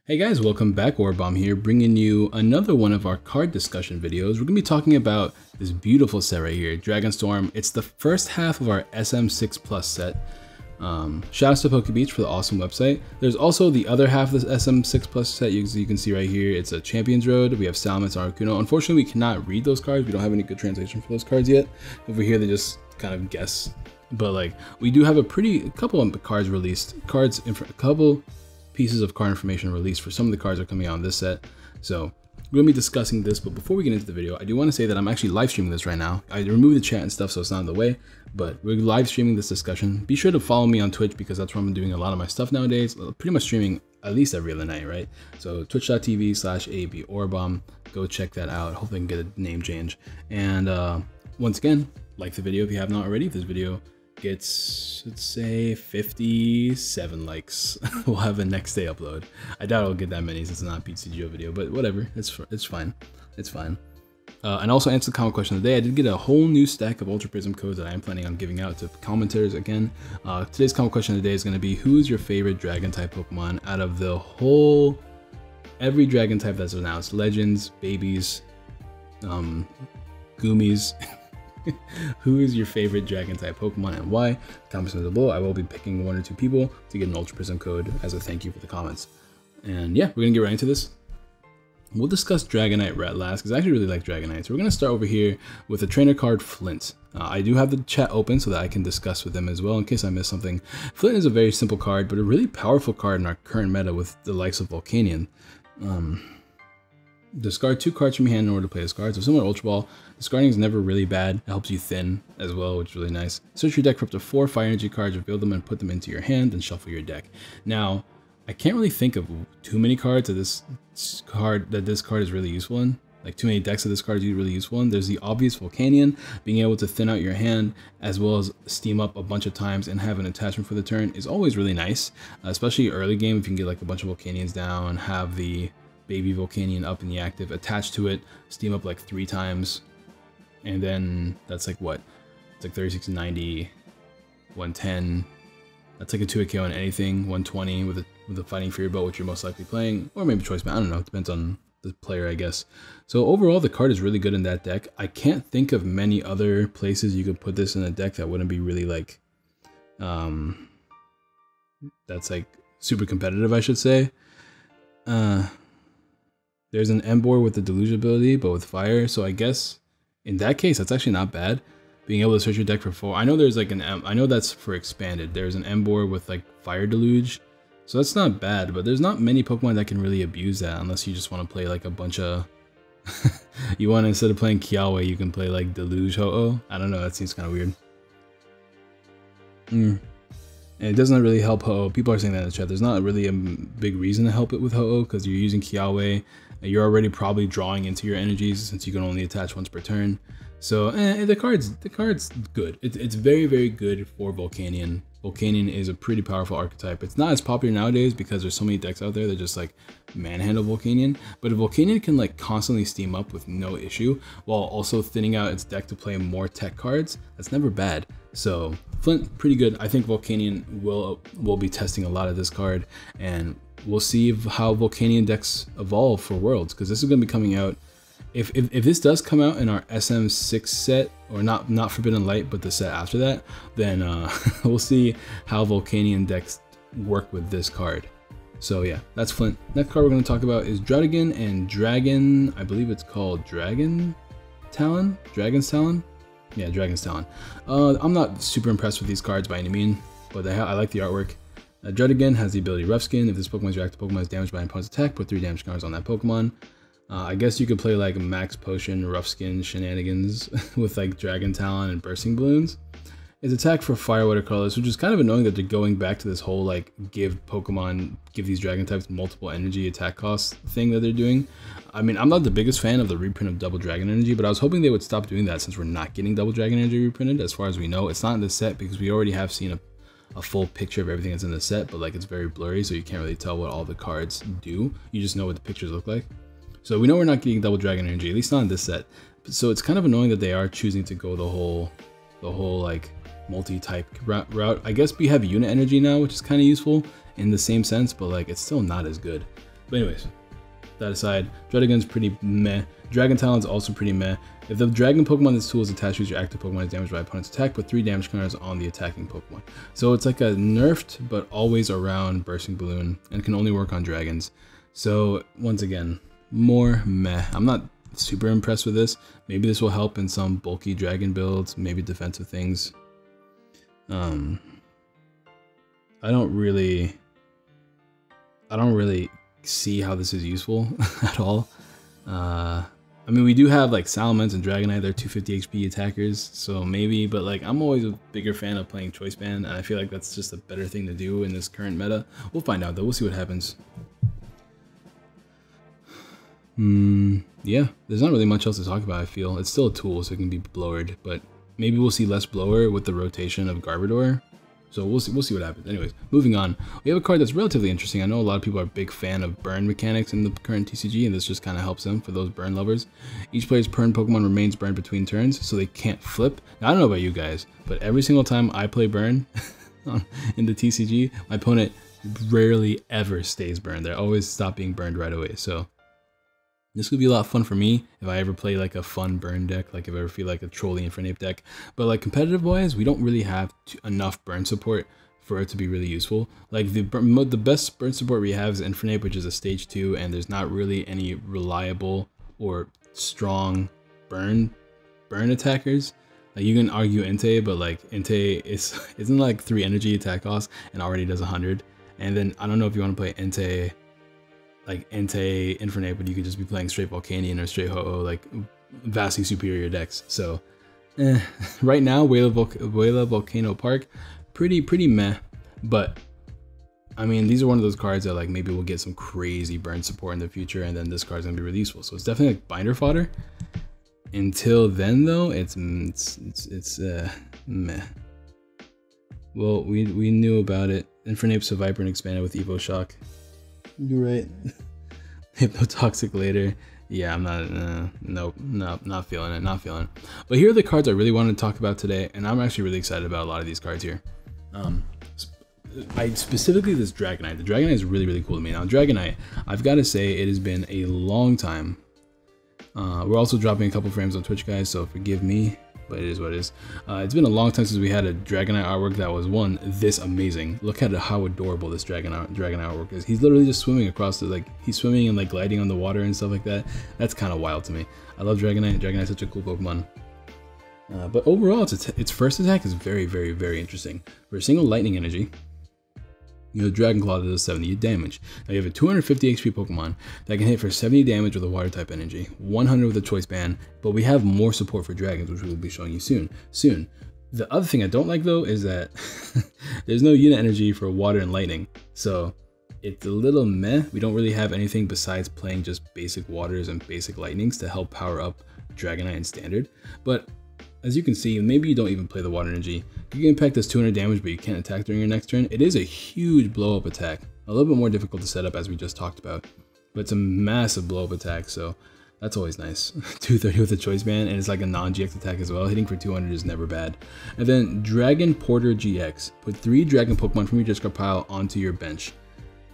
Hey guys, welcome back. Aurabomb here, bringing you another one of our card discussion videos. We're going to be talking about this beautiful set right here, Dragonstorm. It's the first half of our SM6 Plus set. Shout out to PokeBeach for the awesome website. There's also the other half of this SM6 Plus set you can see right here. It's a Champions Road. We have Salamence and Articuno. Unfortunately, we cannot read those cards. We don't have any good translation for those cards yet. Over here, they just kind of guess. But like, we do have a couple of cards released. A couple pieces of card information released for some of the cards that are coming out in this set. So we're gonna be discussing this, but before we get into the video, I do want to say that I'm actually live streaming this right now. I removed the chat and stuff so it's not in the way, but we're live streaming this discussion. Be sure to follow me on Twitch because that's where I'm doing a lot of my stuff nowadays. Pretty much streaming at least every other night, right? So twitch.tv/ab.aurabomb. Go check that out. Hopefully I can get a name change. And once again, like the video if you have not already. If this video gets, let's say, 57 likes, we'll have a next day upload. I doubt I'll get that many since it's not a TCG video, but whatever, it's fine. It's fine. And also answer the comment question of the day. I did get a whole new stack of Ultra Prism codes that I am planning on giving out to commenters again. Today's comment question of the day is going to be, who is your favorite Dragon type Pokemon out of the whole, every Dragon type that's announced? Legends, babies, Goomies. Who is your favorite Dragon type Pokemon and why? Comments down below. I will be picking 1 or 2 people to get an Ultra Prism code as a thank you for the comments. And yeah, we're gonna get right into this. We'll discuss Dragonite last because I actually really like Dragonite. So we're gonna start over here with the trainer card Flint. I do have the chat open so that I can discuss with them as well in case I miss something. Flint is a very simple card, but a really powerful card in our current meta with the likes of Volcanion. Discard 2 cards from your hand in order to play this card. So similar to Ultra Ball, discarding is never really bad. It helps you thin as well, which is really nice. Search your deck for up to 4 Fire Energy cards, reveal them and put them into your hand, and shuffle your deck. Now, I can't really think of too many cards that this card is really useful in. Like too many decks of this card is really useful in. There's the obvious Volcanion, being able to thin out your hand as well as steam up a bunch of times and have an attachment for the turn is always really nice, especially early game if you can get like a bunch of Volcanions down, have the baby Volcanion up in the active, attached to it, steam up like 3 times, and then that's like what? It's like 36, 90, 110. That's like a 2-hit KO on anything. 120 with a Fighting Fury Bolt, which you're most likely playing, or maybe Choice Band. I don't know. It depends on the player, I guess. So overall, the card is really good in that deck. I can't think of many other places you could put this in a deck that wouldn't be really like, that's like super competitive, I should say. There's an Emboar with the Deluge ability, but with fire. So I guess in that case, that's actually not bad. Being able to search your deck for 4. I know there's like I know that's for expanded. There's an Emboar with like fire deluge. So that's not bad, but there's not many Pokemon that can really abuse that unless you just want to play like a bunch of, you want to, instead of playing Kiawe, you can play like Deluge Ho-Oh. I don't know, that seems kind of weird. And it doesn't really help Ho-Oh. People are saying that in the chat. There's not really a big reason to help it with Ho-Oh because you're using Kiawe. You're already probably drawing into your energies since you can only attach once per turn. So the card's good. It's very, very good for Volcanion. Volcanion is a pretty powerful archetype. It's not as popular nowadays because there's so many decks out there that just like manhandle Volcanion. But if Volcanion can like constantly steam up with no issue while also thinning out its deck to play more tech cards, that's never bad. So Flint, pretty good. I think Volcanion will be testing a lot of this card, and we'll see how Volcanion decks evolve for Worlds, because this is going to be coming out. If this does come out in our SM6 set, or not Forbidden Light, but the set after that, then we'll see how Volcanion decks work with this card. So yeah, that's Flint. Next card we're going to talk about is Dragon and Dragon. I believe it's called Dragon's Talon. Yeah, Dragon's Talon. I'm not super impressed with these cards by any means, but I like the artwork. Dragon has the ability Rough Skin. If this Pokemon's reactive Pokemon is damaged by an opponent's attack, put 3 damage counters on that Pokemon. I guess you could play like Max Potion, Rough Skin shenanigans with like Dragon Talon and Bursting Balloons. It's attack for Fire Watercolors, which is kind of annoying that they're going back to this whole like give these Dragon types multiple energy attack costs thing that they're doing. I mean, I'm not the biggest fan of the reprint of Double Dragon Energy, but I was hoping they would stop doing that since we're not getting Double Dragon Energy reprinted as far as we know. It's not in the set because we already have seen a full picture of everything that's in the set, but like it's very blurry, so you can't really tell what all the cards do. You just know what the pictures look like. So we know we're not getting Double Dragon Energy, at least not in this set. So it's kind of annoying that they are choosing to go the whole like multi-type route. I guess we have Unit Energy now, which is kind of useful in the same sense, but like it's still not as good. But anyways, that aside, Druddigon's pretty meh. Dragon Talon's also pretty meh. If the Dragon Pokemon this tool is attached to your active Pokemon is damaged by opponent's attack, put 3 damage counters on the attacking Pokemon. So it's like a nerfed but always around Bursting Balloon and can only work on dragons. So once again, more meh. I'm not super impressed with this. Maybe this will help in some bulky dragon builds, maybe defensive things. I don't really see how this is useful at all. I mean, we do have like Salamence and Dragonite, they're 250 HP attackers, so maybe, but like I'm always a bigger fan of playing Choice Band, and I feel like that's just a better thing to do in this current meta. We'll find out though, we'll see what happens. Yeah, there's not really much else to talk about, I feel. It's still a tool, so it can be blowered, but maybe we'll see less blower with the rotation of Garbodor. So we'll see what happens. Anyways, moving on. We have a card that's relatively interesting. I know a lot of people are a big fan of burn mechanics in the current TCG, and this just kind of helps them for those burn lovers. Each player's burn Pokemon remains burned between turns, so they can't flip. Now, I don't know about you guys, but every single time I play burn in the TCG, my opponent rarely ever stays burned. They always stop being burned right away. So this could be a lot of fun for me if I ever play like a fun burn deck, like if I ever feel like a Trolley Infernape deck. But like competitive wise, we don't really have enough burn support for it to be really useful. Like the best burn support we have is Infernape, which is a stage 2, and there's not really any reliable or strong burn attackers. Like you can argue Entei, but like Entei isn't like 3 energy attack cost and already does 100. And then I don't know if you want to play Entei, like Entei Infernape, but you could just be playing straight Volcanion or straight Ho-Oh, like vastly superior decks. So right now, Wayla Volcano Park, pretty meh, but I mean, these are one of those cards that like maybe we'll get some crazy burn support in the future, and then this card's gonna be really useful. So it's definitely like binder fodder. Until then though, it's meh. Well, we knew about it. Infernape's a Vibrant expanded with Evo Shock. You're right. Hypnotoxic later. Yeah, I'm not, not feeling it, But here are the cards I really wanted to talk about today, and I'm actually really excited about a lot of these cards here. Specifically this Dragonite. The Dragonite is really cool to me. Now, Dragonite, I've got to say, it has been a long time. We're also dropping a couple frames on Twitch, guys, so forgive me, but it is what it is. It's been a long time since we had a Dragonite artwork that was this amazing. Look at how adorable this Dragonite artwork is. He's literally just swimming across the, he's swimming and like gliding on the water and stuff like that. That's kind of wild to me. I love Dragonite. Dragonite's such a cool Pokemon. But overall, its first attack is very interesting. For a single lightning energy, you have Dragon Claw that does 70 damage. Now you have a 250 HP Pokemon that can hit for 70 damage with a water type energy, 100 with a choice band, but we have more support for dragons, which we will be showing you soon. The other thing I don't like though is that there's no unit energy for water and lightning. So it's a little meh. We don't really have anything besides playing just basic waters and basic lightnings to help power up Dragonite in standard. But as you can see, maybe you don't even play the water energy. Giga Impact does 200 damage, but you can't attack during your next turn. It is a huge blow-up attack. A little bit more difficult to set up, as we just talked about. But it's a massive blow-up attack, so that's always nice. 230 with a choice band, and it's like a non-GX attack as well. Hitting for 200 is never bad. And then Dragon Porter GX. Put 3 Dragon Pokemon from your discard pile onto your bench.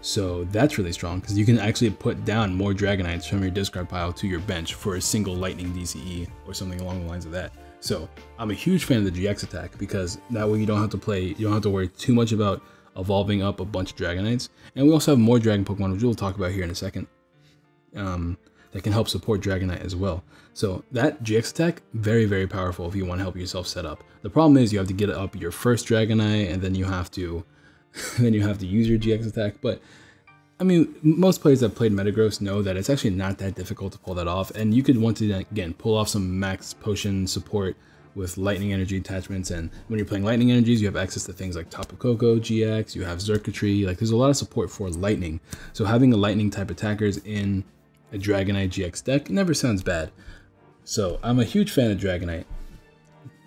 So that's really strong, because you can actually put down more Dragonites from your discard pile to your bench for a single Lightning DCE, or something along the lines of that. So I'm a huge fan of the GX attack, because that way you don't have to worry too much about evolving up a bunch of Dragonites. And we also have more Dragon Pokemon, which we'll talk about here in a second, that can help support Dragonite as well. So that GX attack, very powerful if you want to help yourself set up. The problem is you have to get up your first Dragonite, and then you have to use your GX attack. But I mean, most players that played Metagross know that it's actually not that difficult to pull that off, and you could once again pull off some max potion support with lightning energy attachments. And when you're playing lightning energies, you have access to things like Tapu Koko GX, you have Xurkitree, like there's a lot of support for lightning. So having a lightning type attackers in a Dragonite GX deck never sounds bad. So I'm a huge fan of Dragonite.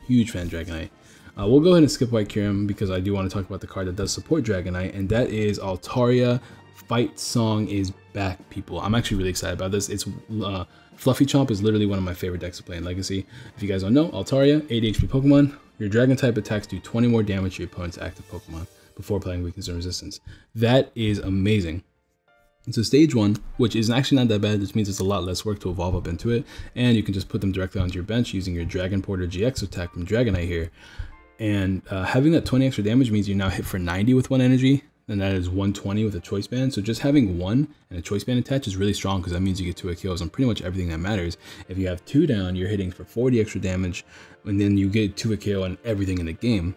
We'll go ahead and skip White Kyurem, because I do want to talk about the card that does support Dragonite, and that is Altaria. Fight Song is back, people. I'm actually really excited about this. It's Fluffy Chomp is literally one of my favorite decks to play in Legacy. If you guys don't know, Altaria, 80 HP Pokemon. Your Dragon type attacks do 20 more damage to your opponent's active Pokemon before applying weakness and resistance. That is amazing. So stage 1, which is actually not that bad, which means it's a lot less work to evolve up into it, and you can just put them directly onto your bench using your Dragon Porter GX attack from Dragonite here. And having that 20 extra damage means you're now hit for 90 with 1 energy, and that is 120 with a choice band. So just having 1 and a choice band attached is really strong because that means you get 2 kills on pretty much everything that matters. If you have 2 down, you're hitting for 40 extra damage, and then you get 2 kill on everything in the game.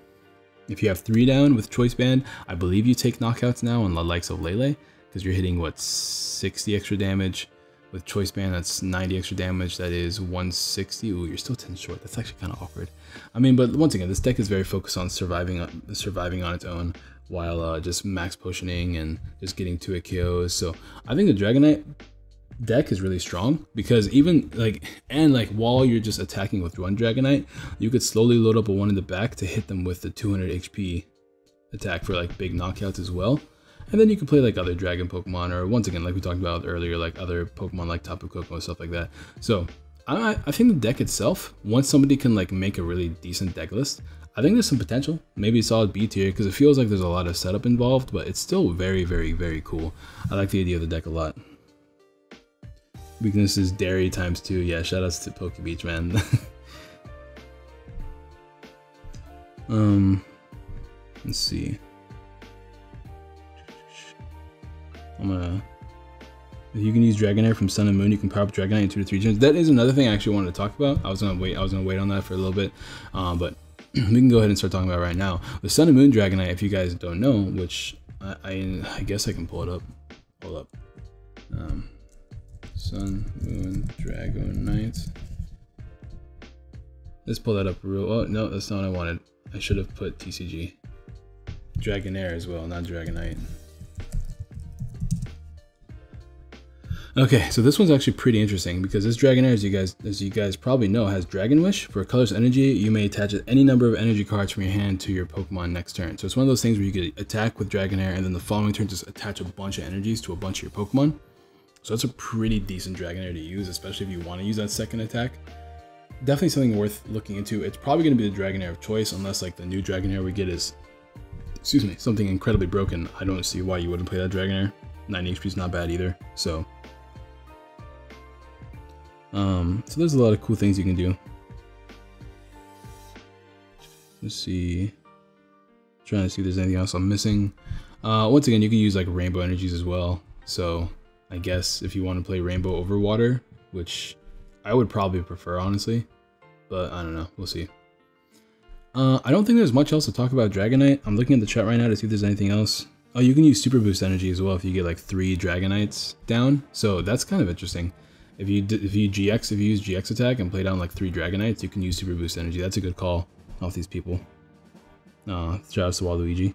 If you have 3 down with choice band, I believe you take knockouts now on the likes of Lele, because you're hitting, what, 60 extra damage. With choice band, that's 90 extra damage. That is 160. Ooh, you're still 10 short. That's actually kind of awkward. I mean, but once again, this deck is very focused on surviving on its own, while just max potioning and just getting 2 KOs. So I think the Dragonite deck is really strong because even while you're just attacking with 1 Dragonite, you could slowly load up a 1 in the back to hit them with the 200 HP attack for like big knockouts as well. And then you can play like other dragon Pokemon, or once again, like we talked about earlier, like other Pokemon like Tapu Koko, stuff like that. So I think the deck itself, once somebody can like make a really decent deck list, I think there's some potential. Maybe a solid B tier, because it feels like there's a lot of setup involved, but it's still very, very, very cool. I like the idea of the deck a lot. Weakness is Dairy ×2. Yeah, shoutouts to Poke Beach, man. Let's see. You can use Dragonair from Sun and Moon. You can power up Dragonite in 2 to 3 turns. That is another thing I actually wanted to talk about. I was gonna wait on that for a little bit, but we can go ahead and start talking about it right now. The Sun and Moon Dragonite, if you guys don't know, which I guess I can pull it up. Hold up. Sun, Moon, Dragonite. Let's pull that up real. Oh no, that's not what I wanted. I should have put TCG. Dragonair as well, not Dragonite. Okay, so this one's actually pretty interesting because this Dragonair, as you guys probably know, has Dragon Wish. For colorless energy, you may attach any number of energy cards from your hand to your Pokemon next turn. So it's one of those things where you could attack with Dragonair and then the following turn just attach a bunch of energies to a bunch of your Pokemon. So that's a pretty decent Dragonair to use, especially if you want to use that second attack. Definitely something worth looking into. It's probably going to be the Dragonair of choice, unless like the new Dragonair we get is, excuse me, something incredibly broken. I don't see why you wouldn't play that Dragonair. 90 HP is not bad either. So there's a lot of cool things you can do. Let's see. Trying to see if there's anything else I'm missing. Once again, you can use like rainbow energies as well. So I guess if you want to play rainbow over water, which I would probably prefer, honestly, but I don't know. We'll see. I don't think there's much else to talk about Dragonite. I'm looking at the chat right now to see if there's anything else. Oh, you can use Super Boost energy as well if you get like 3 Dragonites down. So that's kind of interesting. If you use GX attack and play down like 3 Dragonites, you can use Super Boost energy. That's a good call off these people. Shout out to Waluigi.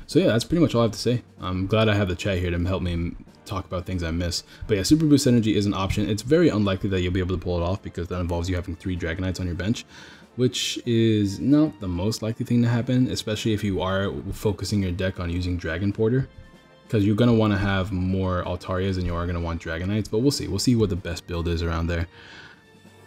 So yeah, that's pretty much all I have to say. I'm glad I have the chat here to help me talk about things I miss. But yeah, Super Boost energy is an option. It's very unlikely that you'll be able to pull it off because that involves you having 3 Dragonites on your bench, which is not the most likely thing to happen, especially if you are focusing your deck on using Dragon Porter, because you're going to want to have more Altarias than you are going to want Dragonites, but we'll see. We'll see what the best build is around there.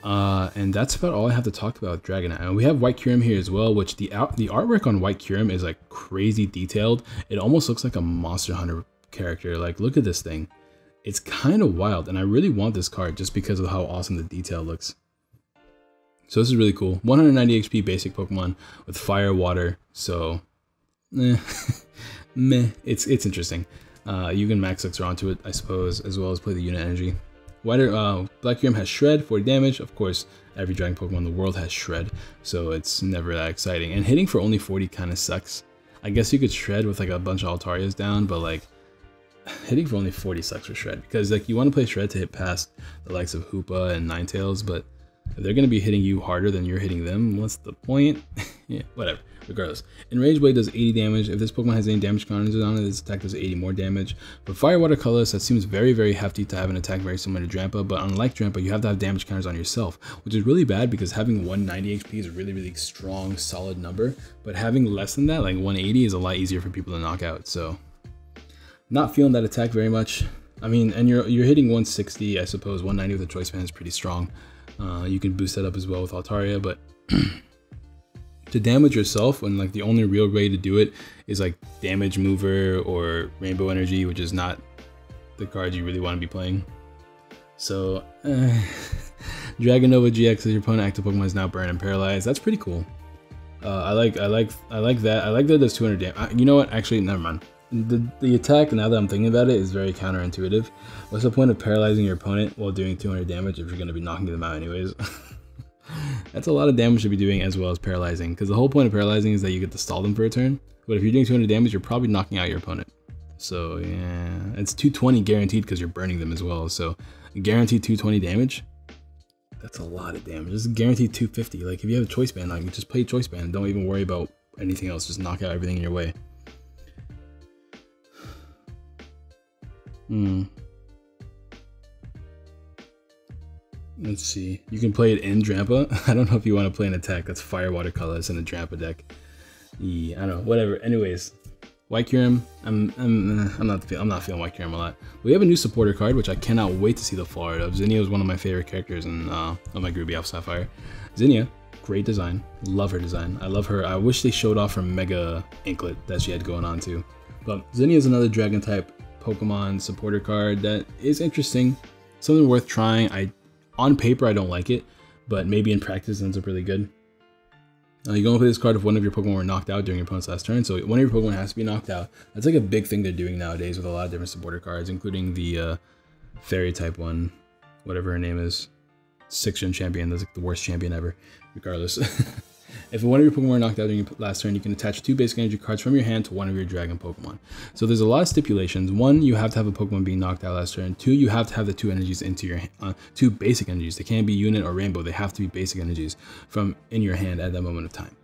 And that's about all I have to talk about Dragonite. And we have White Kyurem here as well, which the artwork on White Kyurem is like crazy detailed. It almost looks like a Monster Hunter character. Like, look at this thing. It's kind of wild, and I really want this card just because of how awesome the detail looks. So this is really cool. 190 HP basic Pokemon with fire, water, so meh, it's interesting. You can max Elixir onto it, I suppose, as well as play the unit energy. Black Kyurem has Shred, 40 damage. Of course, every Dragon Pokemon in the world has Shred, so it's never that exciting. And hitting for only 40 kind of sucks. I guess you could Shred with like a bunch of Altarias down, but like hitting for only 40 sucks for Shred, because like you want to play Shred to hit past the likes of Hoopa and Ninetales, but if they're going to be hitting you harder than you're hitting them, what's the point? Yeah, whatever. Regardless, Enraged Blade does 80 damage. If this Pokemon has any damage counters on it, this attack does 80 more damage. For Fire, Water, Colorless, that seems very, very hefty to have an attack very similar to Drampa, but unlike Drampa, you have to have damage counters on yourself, which is really bad because having 190 HP is a really, really strong, solid number, but having less than that, like 180, is a lot easier for people to knock out, so not feeling that attack very much. I mean, and you're hitting 160, I suppose. 190 with a choice band is pretty strong. You can boost that up as well with Altaria, but to damage yourself when like the only real way to do it is like Damage Mover or Rainbow Energy, which is not the cards you really want to be playing. So Dragonova GX as your opponent active Pokemon is now burned and paralyzed. That's pretty cool. I like that. I like that it does 200 damage. You know what? Actually, never mind. The attack, now that I'm thinking about it, is very counterintuitive. What's the point of paralyzing your opponent while doing 200 damage if you're going to be knocking them out anyways? That's a lot of damage to be doing as well as paralyzing, because the whole point of paralyzing is that you get to stall them for a turn. But if you're doing 200 damage, you're probably knocking out your opponent. So yeah, it's 220 guaranteed because you're burning them as well. So guaranteed 220 damage. That's a lot of damage. This is guaranteed 250. Like if you have a choice band, like just play choice band. Don't even worry about anything else. Just knock out everything in your way. Let's see. You can play it in Drampa. I don't know if you want to play an attack that's Fire Watercolors in a Drampa deck. Yeah, I don't know. Whatever. Anyways, White Kyurem. I'm not feeling White Kyurem a lot. We have a new supporter card, which I cannot wait to see the Florida of. Zinnia is one of my favorite characters in on my Groovy Alpha Sapphire. Zinnia, great design. Love her design. I love her. I wish they showed off her Mega Inklet that she had going on too. But Zinnia is another Dragon type Pokemon supporter card that is interesting. Something worth trying. On paper, I don't like it, but maybe in practice it ends up really good. You can only play this card if one of your Pokemon were knocked out during your opponent's last turn, so one of your Pokemon has to be knocked out. That's like a big thing they're doing nowadays with a lot of different supporter cards, including the Fairy type one, whatever her name is. 6th Gen champion, that's like the worst champion ever, regardless. If one of your Pokemon were knocked out during your last turn, you can attach 2 basic energy cards from your hand to one of your Dragon Pokemon. So there's a lot of stipulations. 1, you have to have a Pokemon being knocked out last turn. 2, you have to have the 2 energies into your 2 basic energies. They can't be Unit or Rainbow. They have to be basic energies from in your hand at that moment of time.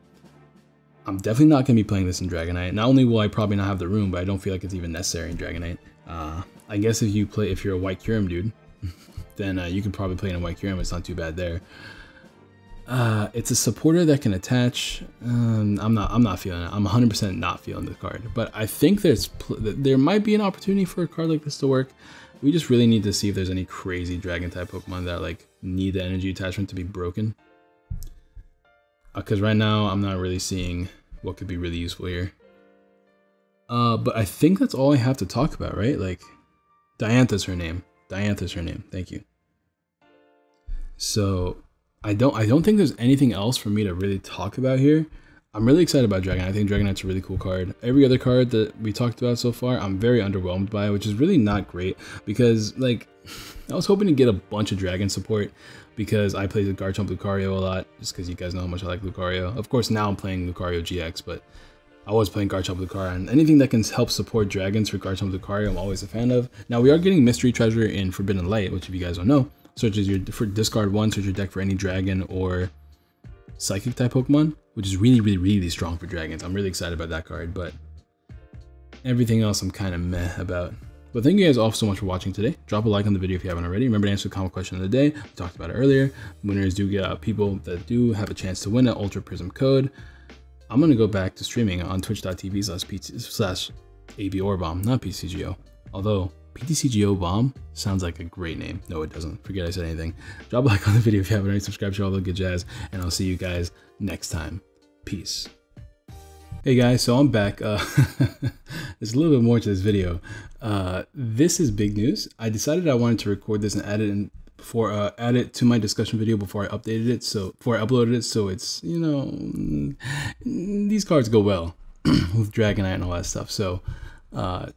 I'm definitely not going to be playing this in Dragonite. Not only will I probably not have the room, but I don't feel like it's even necessary in Dragonite. I guess if you're a White Kyurem dude, then you can probably play in a White Kyurem. It's not too bad there. It's a supporter that can attach. I'm not feeling it. I'm 100% not feeling the card. But I think there might be an opportunity for a card like this to work. We just really need to see if there's any crazy Dragon type Pokemon that like need the energy attachment to be broken. Because right now I'm not really seeing what could be really useful here. But I think that's all I have to talk about, right? Like, Diantha's her name. Diantha's her name. Thank you. So I don't think there's anything else for me to really talk about here. I'm really excited about Dragonite. I think Dragonite's a really cool card. Every other card that we talked about so far, I'm very underwhelmed by, which is really not great because like I was hoping to get a bunch of Dragon support because I played with Garchomp Lucario a lot, just because you guys know how much I like Lucario. Of course, now I'm playing Lucario GX, but I was playing Garchomp Lucario, and anything that can help support Dragons for Garchomp Lucario, I'm always a fan of. Now, we are getting Mystery Treasure in Forbidden Light, which if you guys don't know, searches for discard 1, search your deck for any Dragon or Psychic type Pokemon, which is really, really, really strong for Dragons. I'm really excited about that card, but everything else I'm kind of meh about. But thank you guys all so much for watching today. Drop a like on the video if you haven't already. Remember to answer the comment question of the day. We talked about it earlier. Winners do get people that do have a chance to win an Ultra Prism code. I'm going to go back to streaming on twitch.tv/ab.aurabomb, not PTCGO. Although PTCGO Bomb sounds like a great name. No, it doesn't. Forget I said anything. Drop a like on the video if you haven't already. Subscribe to all the good jazz. And I'll see you guys next time. Peace. Hey guys, so I'm back. There's a little bit more to this video. This is big news. I decided I wanted to record this and add it to my discussion video before I updated it. So before I uploaded it, so it's, you know, these cards go well with Dragonite and all that stuff. So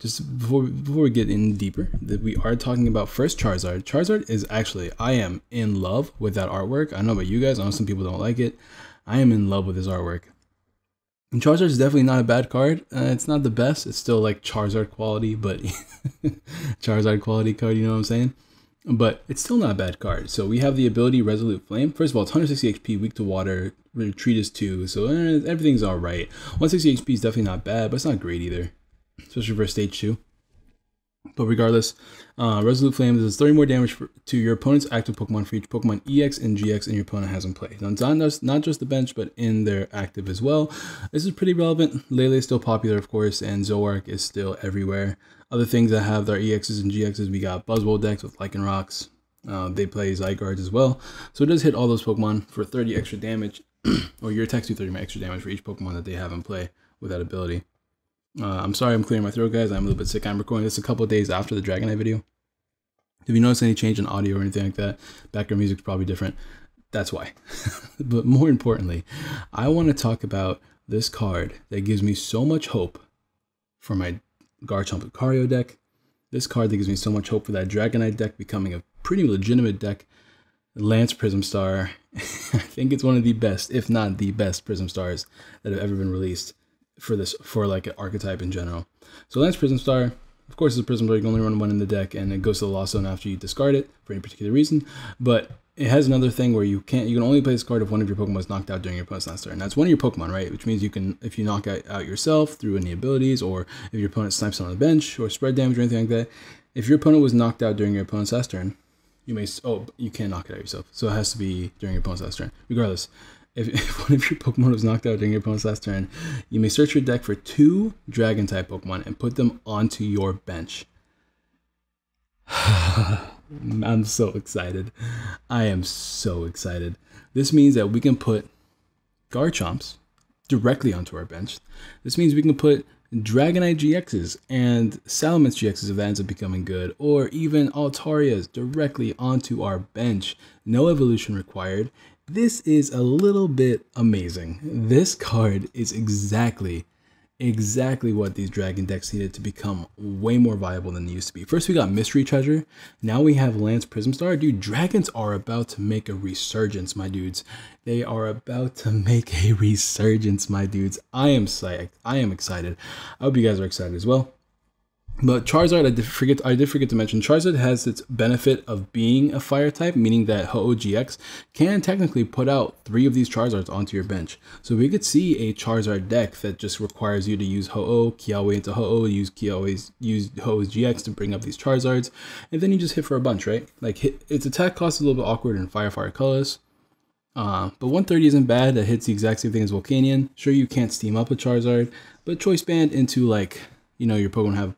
just before we get in deeper, we are talking about first Charizard. Charizard is actually, I am in love with that artwork. I know about you guys. I know some people don't like it. I am in love with this artwork. And Charizard is definitely not a bad card. It's not the best. It's still like Charizard quality, but Charizard quality card, you know what I'm saying? But it's still not a bad card. So we have the ability Resolute Flame. First of all, it's 160 HP, weak to water, retreat is 2, so everything's all right. 160 HP is definitely not bad, but it's not great either, especially for stage 2. But regardless, Resolute Flame does 30 more damage to your opponent's active Pokemon for each Pokemon EX and GX and your opponent has in play. Now, it's not just the bench, but in their active as well. This is pretty relevant. Lele is still popular, of course, and Zoroark is still everywhere. Other things that have their EXs and GXs, we got Buzzwole decks with Lycanrocs. They play Zygarde as well. So it does hit all those Pokemon for 30 extra damage. or your attacks do 30 more extra damage for each Pokemon that they have in play with that ability. I'm sorry I'm clearing my throat, guys. I'm a little bit sick. I'm recording this a couple of days after the Dragonite video. If you notice any change in audio or anything like that, background music's probably different. That's why. But more importantly, I want to talk about this card that gives me so much hope for my Garchomp Lucario deck. This card that gives me so much hope for that Dragonite deck becoming a pretty legitimate deck. Lance Prism Star. I think it's one of the best, if not the best, Prism Stars that have ever been released for like an archetype in general. So Lance Prism Star, of course, it's a Prism Star. You can only run one in the deck, and it goes to the Lost Zone after you discard it for any particular reason. But it has another thing where you can only play this card if one of your Pokemon is knocked out during your opponent's last turn. And that's one of your Pokemon, right? Which means you can, if you knock out yourself through any abilities, or if your opponent snipes on the bench or spread damage or anything like that. If your opponent was knocked out during your opponent's last turn, you can't knock it out yourself. So it has to be during your opponent's last turn. Regardless, if one of your Pokemon was knocked out during your opponent's last turn, you may search your deck for 2 Dragon-type Pokemon and put them onto your bench. I'm so excited. I am so excited. This means that we can put Garchomps directly onto our bench. This means we can put Dragonite GXs and Salamence GXs if that ends up becoming good, or even Altarias directly onto our bench. No evolution required. This is a little bit amazing. This card is exactly what these Dragon decks needed to become way more viable than they used to be. First we got Mystery Treasure. Now we have Lance Prism Star. Dude, Dragons are about to make a resurgence, my dudes. They are about to make a resurgence, my dudes. I am psyched. I am excited. I hope you guys are excited as well. But Charizard, I did forget to mention, Charizard has its benefit of being a fire type, meaning that Ho-Oh GX can technically put out 3 of these Charizards onto your bench. So we could see a Charizard deck that just requires you to use Ho-Oh, Kiawe into Ho-Oh, use Ho-Oh's GX to bring up these Charizards, and then you just hit for a bunch, right? Like, its attack cost is a little bit awkward in Fire Colors. But 130 isn't bad. That hits the exact same thing as Volcanion. Sure, you can't steam up a Charizard, but Choice Band into, like, you know, your opponent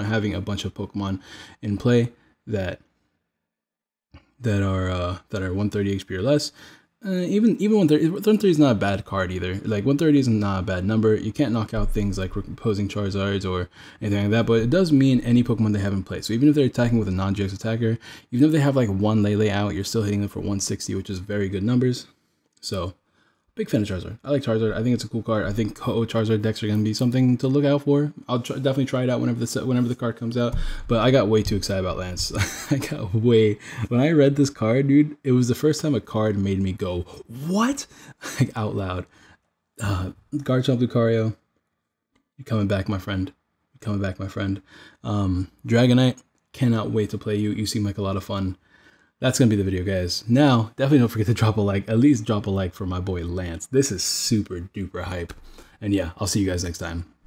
having a bunch of Pokemon in play that are 130 HP or less. Even 130 is not a bad card either. Like 130 is not a bad number. You can't knock out things like opposing Charizards or anything like that, but it does mean any Pokemon they have in play. So even if they're attacking with a non-GX attacker, even if they have like 1 Lele out, you're still hitting them for 160, which is very good numbers. So big fan of Charizard. I like Charizard. I think it's a cool card. I think Ho-Oh Charizard decks are going to be something to look out for. I'll definitely try it out whenever the card comes out. But I got way too excited about Lance. When I read this card, dude, it was the first time a card made me go, what? Like out loud. Garchomp Lucario, you're coming back, my friend. You're coming back, my friend. Dragonite, cannot wait to play you. You seem like a lot of fun. That's going to be the video, guys. Now, definitely don't forget to drop a like. At least drop a like for my boy Lance. This is super duper hype. And yeah, I'll see you guys next time.